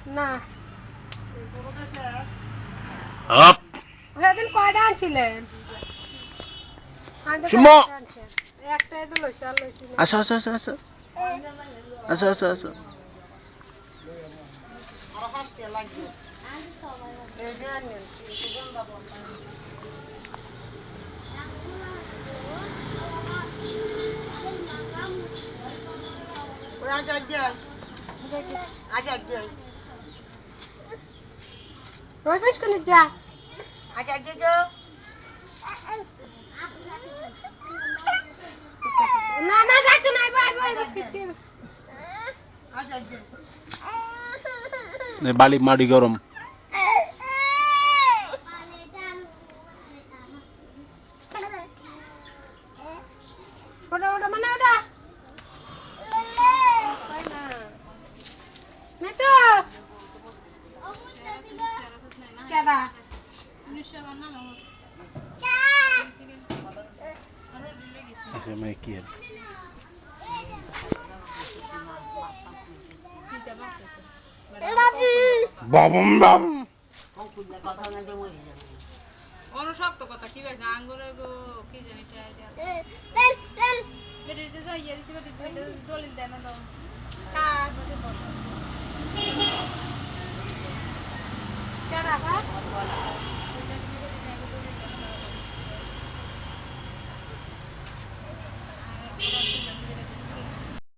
না আপ ওদিন কয়টা আনছিলেন সুমো একটাই তো লইছে আর লইছি না আসো আসো আসো আসো আসো আসো আসো আর হাসতে লাগবে এই যে আনেন ওই আজ ওই বেশ করে যা গো না না যাইতো না ভাই ভাই বালি মাটি গরম ওটা ওটা মানে ওটা মেতো কেডা আচ্ছা মানে কি আর বাবম বাম অনুশক্ত কথা কি ভাই আঙ্গুরে গো কি জানি কি আইডিয়া বেটি যে যাইয়া দিছি বেটি দলিল দেন না দাও কাজ বসে